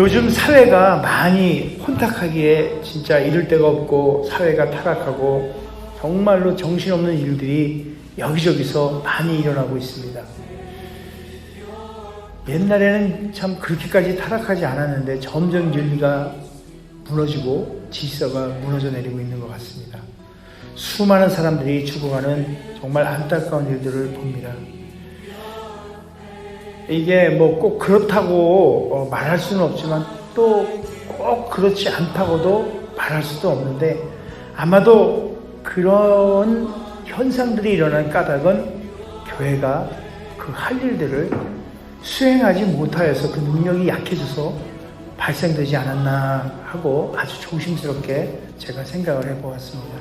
요즘 사회가 많이 혼탁하기에 진짜 이럴 데가 없고 사회가 타락하고 정말로 정신없는 일들이 여기저기서 많이 일어나고 있습니다. 옛날에는 참 그렇게까지 타락하지 않았는데 점점 윤리가 무너지고 질서가 무너져 내리고 있는 것 같습니다. 수많은 사람들이 죽어가는 정말 안타까운 일들을 봅니다. 이게 뭐 꼭 그렇다고 말할 수는 없지만 또 꼭 그렇지 않다고도 말할 수도 없는데, 아마도 그런 현상들이 일어난 까닭은 교회가 그 할 일들을 수행하지 못하여서 그 능력이 약해져서 발생되지 않았나 하고 아주 조심스럽게 제가 생각을 해보았습니다.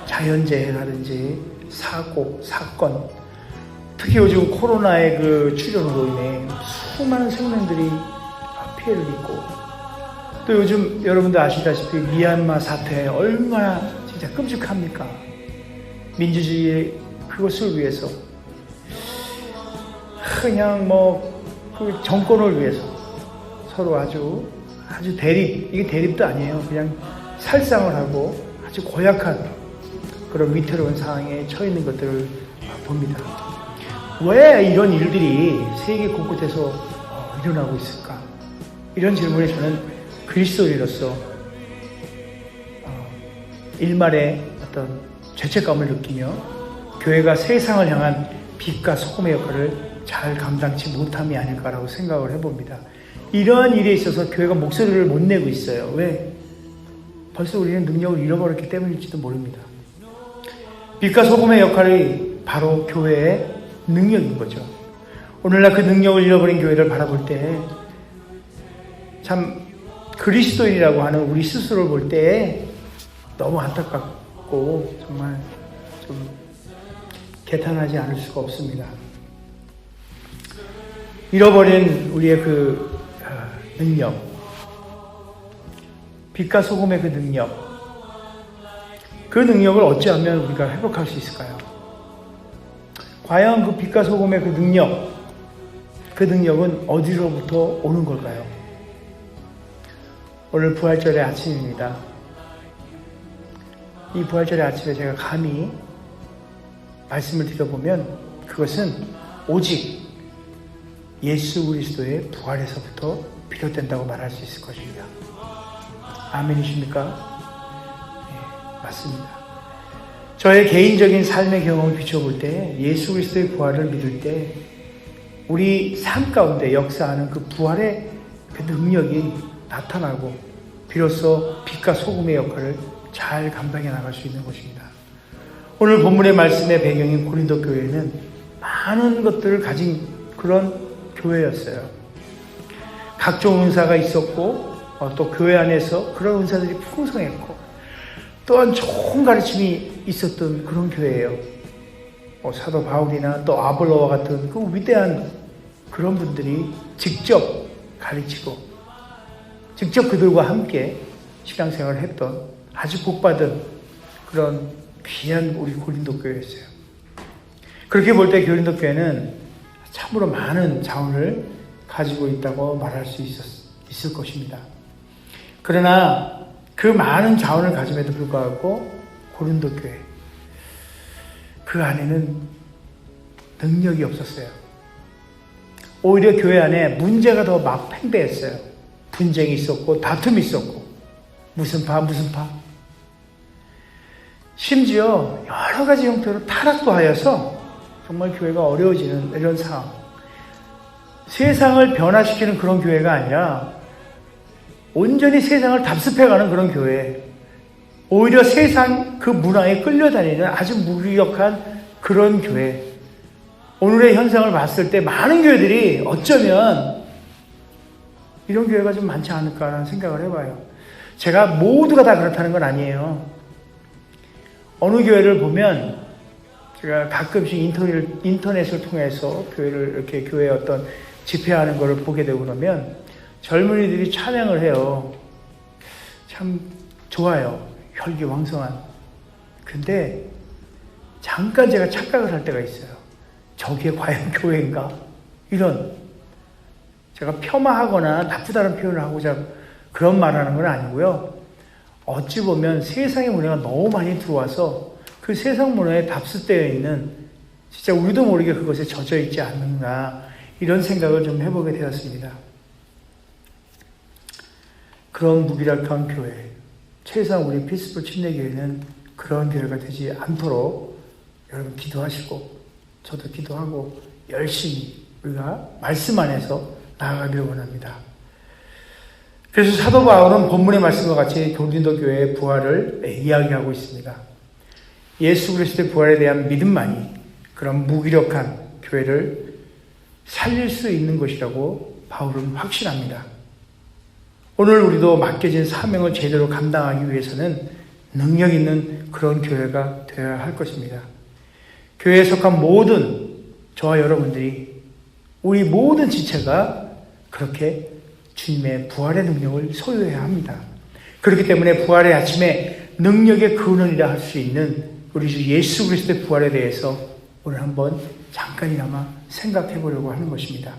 자연재해라든지 사고, 사건, 특히 요즘 코로나의 그 출현으로 인해 수많은 생명들이 피해를 입고, 또 요즘 여러분들 아시다시피 미얀마 사태 얼마나 진짜 끔찍합니까? 민주주의 그것을 위해서 그냥 그 정권을 위해서 서로 아주 이게 대립도 아니에요. 그냥 살상을 하고 아주 고약한 그런 위태로운 상황에 처해 있는 것들을 봅니다. 왜 이런 일들이 세계 곳곳에서 일어나고 있을까? 이런 질문에 저는 그리스도인으로서 일말의 어떤 죄책감을 느끼며 교회가 세상을 향한 빛과 소금의 역할을 잘 감당치 못함이 아닐까라고 생각을 해봅니다. 이러한 일에 있어서 교회가 목소리를 못 내고 있어요. 왜? 벌써 우리는 능력을 잃어버렸기 때문일지도 모릅니다. 빛과 소금의 역할이 바로 교회의 능력인 거죠. 오늘날 그 능력을 잃어버린 교회를 바라볼 때 참 그리스도인이라고 하는 우리 스스로를 볼 때 너무 안타깝고 정말 좀 개탄하지 않을 수가 없습니다. 잃어버린 우리의 그 능력, 빛과 소금의 그 능력을 어찌하면 우리가 회복할 수 있을까요? 과연 그 빛과 소금의 그 능력은 어디로부터 오는 걸까요? 오늘 부활절의 아침입니다. 이 부활절의 아침에 제가 감히 말씀을 드려보면 그것은 오직 예수 그리스도의 부활에서부터 비롯된다고 말할 수 있을 것입니다. 아멘이십니까? 네, 맞습니다. 저의 개인적인 삶의 경험을 비춰볼 때 예수 그리스도의 부활을 믿을 때 우리 삶 가운데 역사하는 그 부활의 그 능력이 나타나고 비로소 빛과 소금의 역할을 잘 감당해 나갈 수 있는 것입니다. 오늘 본문의 말씀의 배경인 고린도 교회는 많은 것들을 가진 그런 교회였어요. 각종 은사가 있었고 또 교회 안에서 그런 은사들이 풍성했고 또한 좋은 가르침이 있었던 그런 교회예요. 사도 바울이나 또 아볼로와 같은 그 위대한 그런 분들이 직접 가르치고 직접 그들과 함께 신앙생활을 했던 아주 복받은 그런 귀한 우리 고린도 교회였어요. 그렇게 볼 때 고린도 교회는 참으로 많은 자원을 가지고 있다고 말할 수 있을 것입니다. 그러나 그 많은 자원을 가짐에도 불구하고 고린도 교회 그 안에는 능력이 없었어요. 오히려 교회 안에 문제가 더 막 팽배했어요. 분쟁이 있었고 다툼이 있었고 무슨 파 심지어 여러 가지 형태로 타락도 하여서 정말 교회가 어려워지는 이런 상황. 세상을 변화시키는 그런 교회가 아니라 온전히 세상을 답습해가는 그런 교회, 오히려 세상 그 문화에 끌려다니는 아주 무기력한 그런 교회. 오늘의 현상을 봤을 때 많은 교회들이 어쩌면 이런 교회가 좀 많지 않을까라는 생각을 해봐요. 제가 모두가 다 그렇다는 건 아니에요. 어느 교회를 보면 제가 가끔씩 인터넷을 통해서 교회의 어떤 집회하는 것을 보게 되고 그러면 젊은이들이 찬양을 해요. 참 좋아요. 혈기왕성한. 근데 잠깐 제가 착각을 할 때가 있어요. 저게 과연 교회인가? 이런 제가 폄하하거나 나쁘다는 표현을 하고자 그런 말하는 건 아니고요. 어찌 보면 세상의 문화가 너무 많이 들어와서 그 세상 문화에 답습되어 있는 진짜 우리도 모르게 그것에 젖어 있지 않는가 이런 생각을 좀 해보게 되었습니다. 그런 무기력한 교회, 최소한 우리 피스풀 침례교회는 그런 교회가 되지 않도록 여러분 기도하시고 저도 기도하고 열심히 우리가 말씀 안에서 나아가기를 원합니다. 그래서 사도 바울은 본문의 말씀과 같이 고린도 교회의 부활을 이야기하고 있습니다. 예수 그리스도의 부활에 대한 믿음만이 그런 무기력한 교회를 살릴 수 있는 것이라고 바울은 확신합니다. 오늘 우리도 맡겨진 사명을 제대로 감당하기 위해서는 능력 있는 그런 교회가 되어야 할 것입니다. 교회에 속한 모든 저와 여러분들이 우리 모든 지체가 그렇게 주님의 부활의 능력을 소유해야 합니다. 그렇기 때문에 부활의 아침에 능력의 근원이라 할 수 있는 우리 주 예수 그리스도의 부활에 대해서 오늘 한번 잠깐이나마 생각해 보려고 하는 것입니다.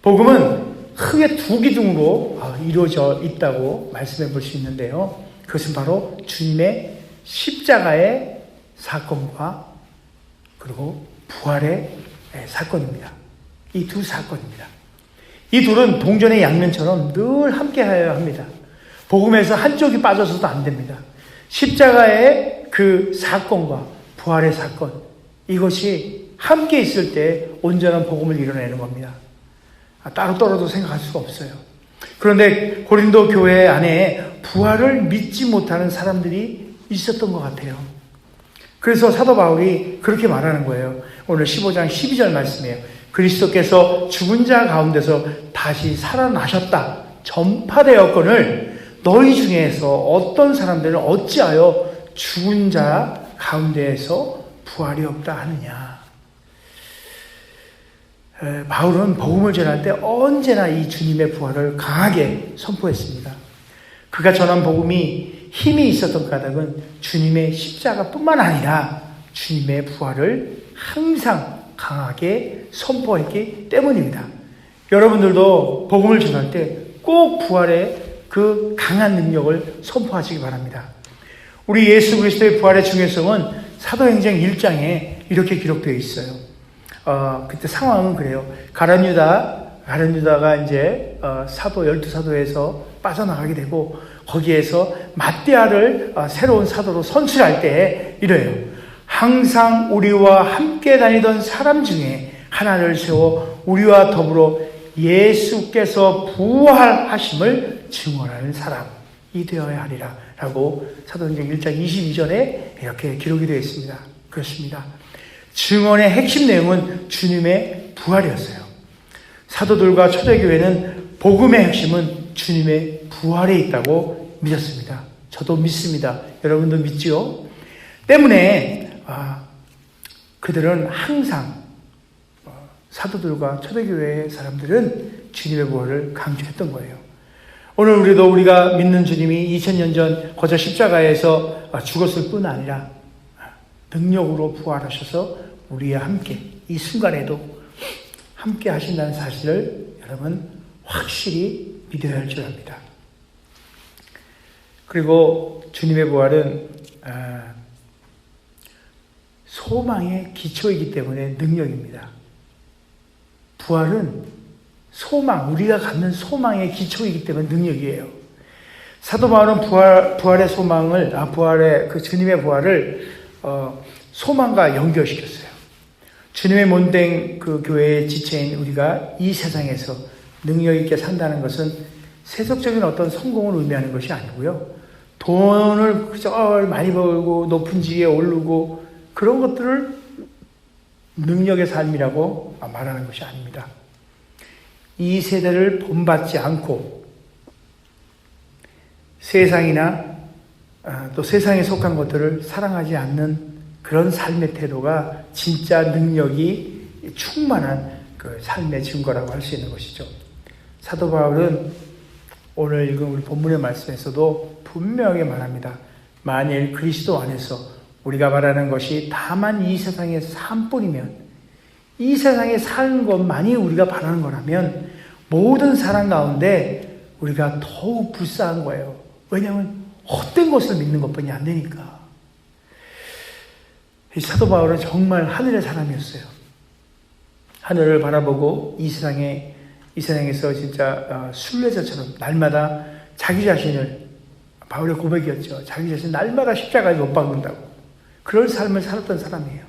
복음은 크게 두 기둥으로 이루어져 있다고 말씀해 볼 수 있는데요. 그것은 바로 주님의 십자가의 사건과 그리고 부활의 사건입니다. 이 두 사건입니다. 이 둘은 동전의 양면처럼 늘 함께하여야 합니다. 복음에서 한쪽이 빠져서도 안 됩니다. 십자가의 그 사건과 부활의 사건, 이것이 함께 있을 때 온전한 복음을 이뤄내는 겁니다. 따로 떨어져 생각할 수가 없어요. 그런데 고린도 교회 안에 부활을 믿지 못하는 사람들이 있었던 것 같아요. 그래서 사도 바울이 그렇게 말하는 거예요. 오늘 15장 12절 말씀이에요. 그리스도께서 죽은 자 가운데서 다시 살아나셨다 전파되었거늘 너희 중에서 어떤 사람들은 어찌하여 죽은 자 가운데에서 부활이 없다 하느냐. 바울은 복음을 전할 때 언제나 이 주님의 부활을 강하게 선포했습니다. 그가 전한 복음이 힘이 있었던 까닭은 주님의 십자가뿐만 아니라 주님의 부활을 항상 강하게 선포했기 때문입니다. 여러분들도 복음을 전할 때 꼭 부활의 그 강한 능력을 선포하시기 바랍니다. 우리 예수 그리스도의 부활의 중요성은 사도행전 1장에 이렇게 기록되어 있어요. 그때 상황은 그래요. 가룟 유다가 이제 사도 12사도에서 빠져나가게 되고 거기에서 마띠아를 새로운 사도로 선출할 때 이래요. 항상 우리와 함께 다니던 사람 중에 하나를 세워 우리와 더불어 예수께서 부활하심을 증언하는 사람이 되어야 하리라 라고 사도행전 1장 22절에 이렇게 기록이 되어 있습니다. 그렇습니다. 증언의 핵심 내용은 주님의 부활이었어요. 사도들과 초대교회는 복음의 핵심은 주님의 부활에 있다고 믿었습니다. 저도 믿습니다. 여러분도 믿지요? 때문에 그들은 항상 사도들과 초대교회의 사람들은 주님의 부활을 강조했던 거예요. 오늘 우리가 믿는 주님이 2000년 전 거저 십자가에서 죽었을 뿐 아니라 능력으로 부활하셔서 우리와 함께 이 순간에도 함께 하신다는 사실을 여러분 확실히 믿어야 할 줄 압니다. 그리고 주님의 부활은 소망의 기초이기 때문에 능력입니다. 부활은 소망, 우리가 갖는 소망의 기초이기 때문에 능력이에요. 사도 바울은 부활의 소망을, 그 주님의 부활을 소망과 연결시켰어요. 주님의 몸된 그 교회의 지체인 우리가 이 세상에서 능력 있게 산다는 것은 세속적인 어떤 성공을 의미하는 것이 아니고요. 돈을 그저 많이 벌고 높은 지위에 오르고 그런 것들을 능력의 삶이라고 말하는 것이 아닙니다. 이 세대를 본받지 않고 세상이나 또 세상에 속한 것들을 사랑하지 않는 그런 삶의 태도가 진짜 능력이 충만한 그 삶의 증거라고 할 수 있는 것이죠. 사도 바울은 오늘 읽은 우리 본문의 말씀에서도 분명하게 말합니다. 만일 그리스도 안에서 우리가 말하는 것이 다만 이 세상의 삶뿐이면, 이 세상에 사는 것만이 우리가 바라는 거라면 모든 사람 가운데 우리가 더욱 불쌍한 거예요. 왜냐하면 헛된 것을 믿는 것뿐이 안 되니까. 이 사도 바울은 정말 하늘의 사람이었어요. 하늘을 바라보고 이 세상에서 진짜 순례자처럼 날마다 자기 자신을, 바울의 고백이었죠. 자기 자신 날마다 십자가에 못 박는다고. 그런 삶을 살았던 사람이에요.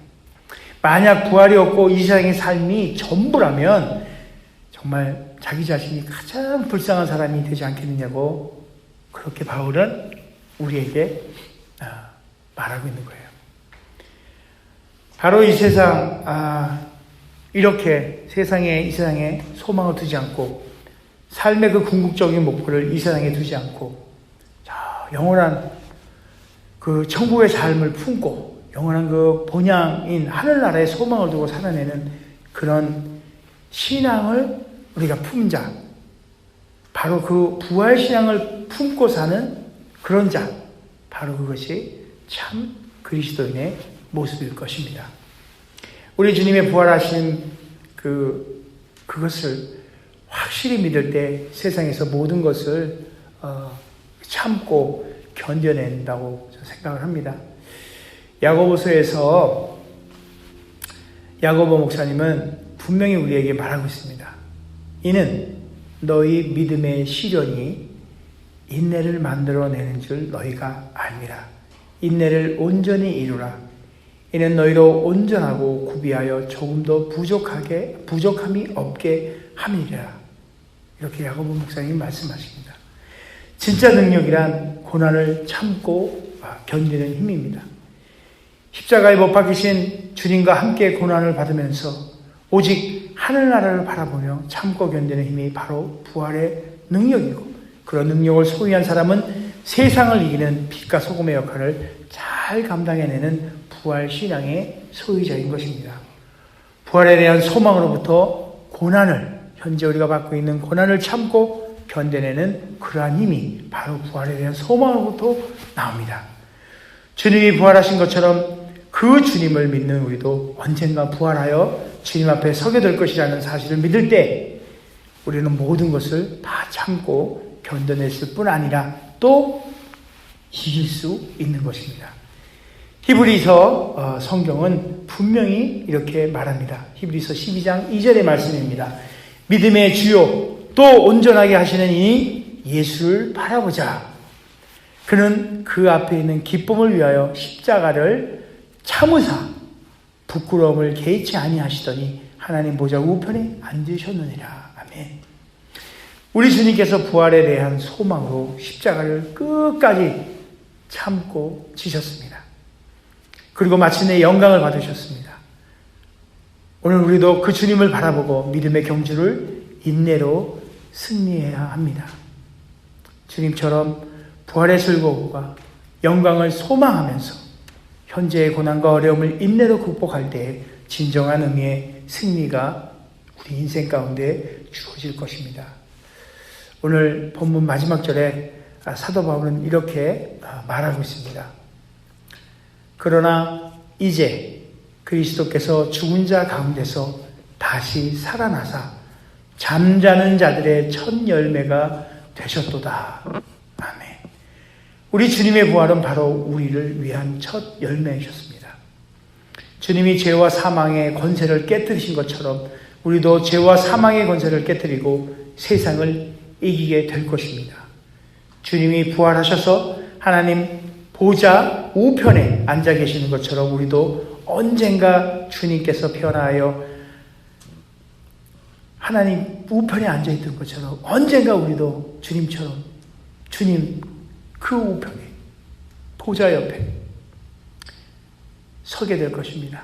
만약 부활이 없고 이 세상의 삶이 전부라면 정말 자기 자신이 가장 불쌍한 사람이 되지 않겠느냐고, 그렇게 바울은 우리에게 말하고 있는 거예요. 바로 이 세상, 이렇게 이 세상에 소망을 두지 않고 삶의 그 궁극적인 목표를 이 세상에 두지 않고 영원한 그 천국의 삶을 품고 영원한 그 본향인 하늘나라의 소망을 두고 살아내는 그런 신앙을 우리가 품은 자, 바로 그 부활신앙을 품고 사는 그런 자, 바로 그것이 참 그리스도인의 모습일 것입니다. 우리 주님의 부활하신 그것을 확실히 믿을 때 세상에서 모든 것을 참고 견뎌낸다고 저는 생각을 합니다. 야고보서에서 야고보 목사님은 분명히 우리에게 말하고 있습니다. 이는 너희 믿음의 시련이 인내를 만들어내는 줄 너희가 알미라. 인내를 온전히 이루라. 이는 너희로 온전하고 구비하여 조금도 부족함이 없게 함이라. 이렇게 야고보 목사님이 말씀하십니다. 진짜 능력이란 고난을 참고 견디는 힘입니다. 십자가에 못 박히신 주님과 함께 고난을 받으면서 오직 하늘나라를 바라보며 참고 견디는 힘이 바로 부활의 능력이고, 그런 능력을 소유한 사람은 세상을 이기는 빛과 소금의 역할을 잘 감당해내는 부활신앙의 소유자인 것입니다. 부활에 대한 소망으로부터 고난을, 현재 우리가 받고 있는 고난을 참고 견뎌내는 그러한 힘이 바로 부활에 대한 소망으로부터 나옵니다. 주님이 부활하신 것처럼 그 주님을 믿는 우리도 언젠가 부활하여 주님 앞에 서게 될 것이라는 사실을 믿을 때 우리는 모든 것을 다 참고 견뎌냈을 뿐 아니라 또 이길 수 있는 것입니다. 히브리서 성경은 분명히 이렇게 말합니다. 히브리서 12장 2절의 말씀입니다. 믿음의 주요 또 온전하게 하시는 이 예수를 바라보자. 그는 그 앞에 있는 기쁨을 위하여 십자가를 참으사 부끄러움을 개의치 아니하시더니 하나님 보좌 우편에 앉으셨느니라. 아멘. 우리 주님께서 부활에 대한 소망으로 십자가를 끝까지 참고 지셨습니다. 그리고 마침내 영광을 받으셨습니다. 오늘 우리도 그 주님을 바라보고 믿음의 경주를 인내로 승리해야 합니다. 주님처럼 부활의 즐거움과 영광을 소망하면서 현재의 고난과 어려움을 인내로 극복할 때 진정한 의미의 승리가 우리 인생 가운데 주어질 것입니다. 오늘 본문 마지막 절에 사도 바울은 이렇게 말하고 있습니다. 그러나 이제 그리스도께서 죽은 자 가운데서 다시 살아나사 잠자는 자들의 첫 열매가 되셨도다. 아멘. 우리 주님의 부활은 바로 우리를 위한 첫 열매이셨습니다. 주님이 죄와 사망의 권세를 깨뜨리신 것처럼 우리도 죄와 사망의 권세를 깨뜨리고 세상을 이기게 될 것입니다. 주님이 부활하셔서 하나님 보좌 우편에 앉아 계시는 것처럼 우리도 언젠가 주님께서 변화하여 하나님 우편에 앉아있던 것처럼 언젠가 우리도 주님처럼 주님 그 우편에 보좌 옆에 서게 될 것입니다.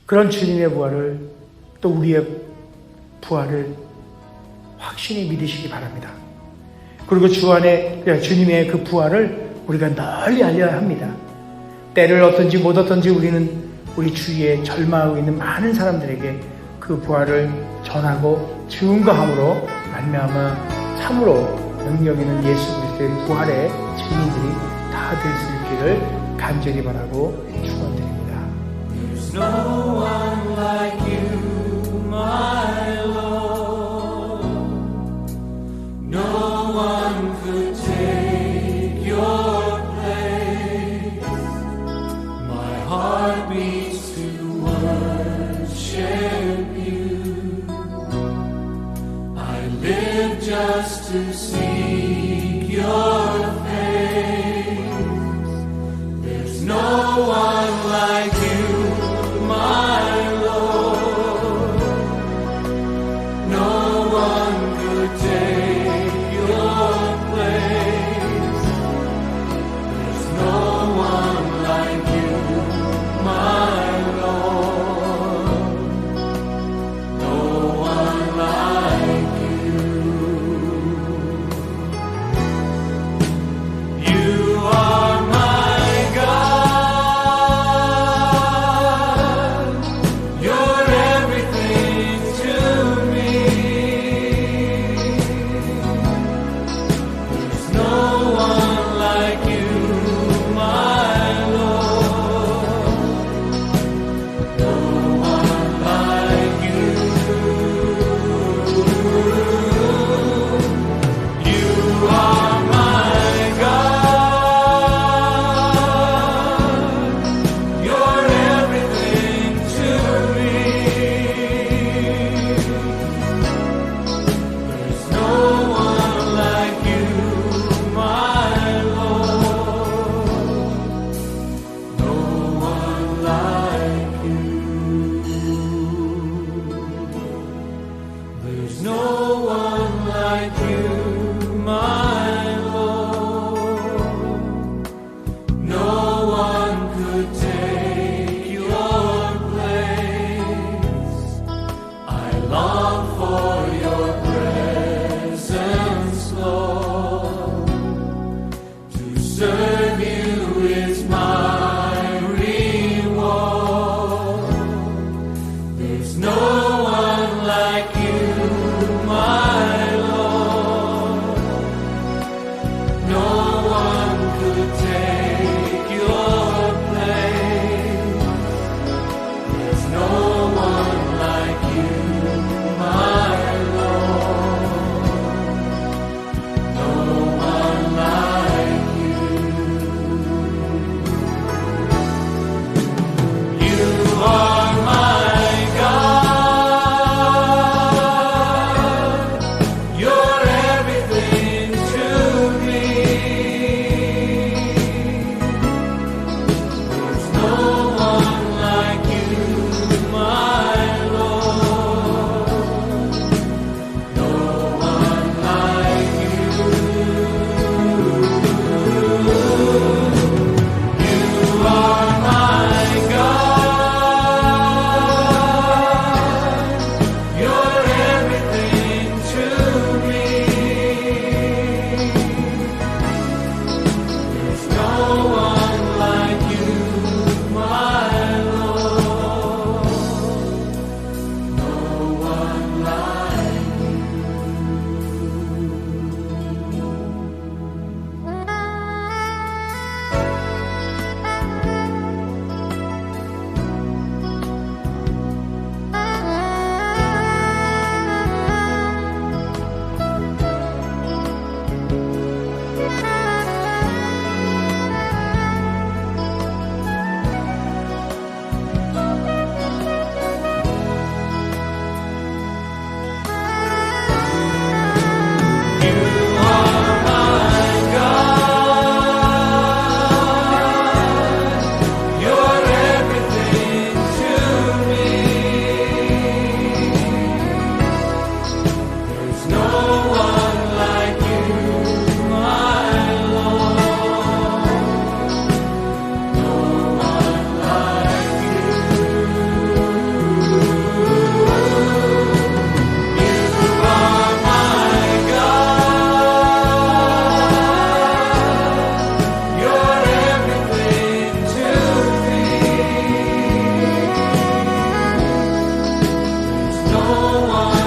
그런 주님의 부활을 또 우리의 부활을 확신히 믿으시기 바랍니다. 그리고 주 안에 주님의 그 부활을 우리가 널리 알려야 합니다. 때를 얻든지 못 얻든지 우리는 우리 주위에 절망하고 있는 많은 사람들에게 그 부활을 전하고 증거함으로 말미암아 참으로 능력 있는 예수 그리스도의 부활의 증인들이 다 될 수 있기를 간절히 바라고 축원드립니다. There's no one like you, my Lord. one could take your place. My heart beats to worship you. I live just to seek your face. There's no one like you, my Lord. No one could take your place. There's no one like you, my Lord. No one like you. You are my God. You're everything to me. There's no one like you, my Lord. No one like you. You are my God. You're everything to me. There's no one like you, my Lord. No one like you. There's no one like you, my Lord. No one could take your place. I long for your presence, Lord. To serve you is my reward. There's no one like you, my Lord. No one could take your place. There's no one like you, my Lord. No one like you. You are my God. You're everything to me. There's no one like you, my Lord. No one like you. You are my God. You're everything to me. There's no one like you, my Lord. No one like you. You are my God. You're everything to me. There's no one like you, my Lord. No one like you. You are my God. You're everything to me. There's no one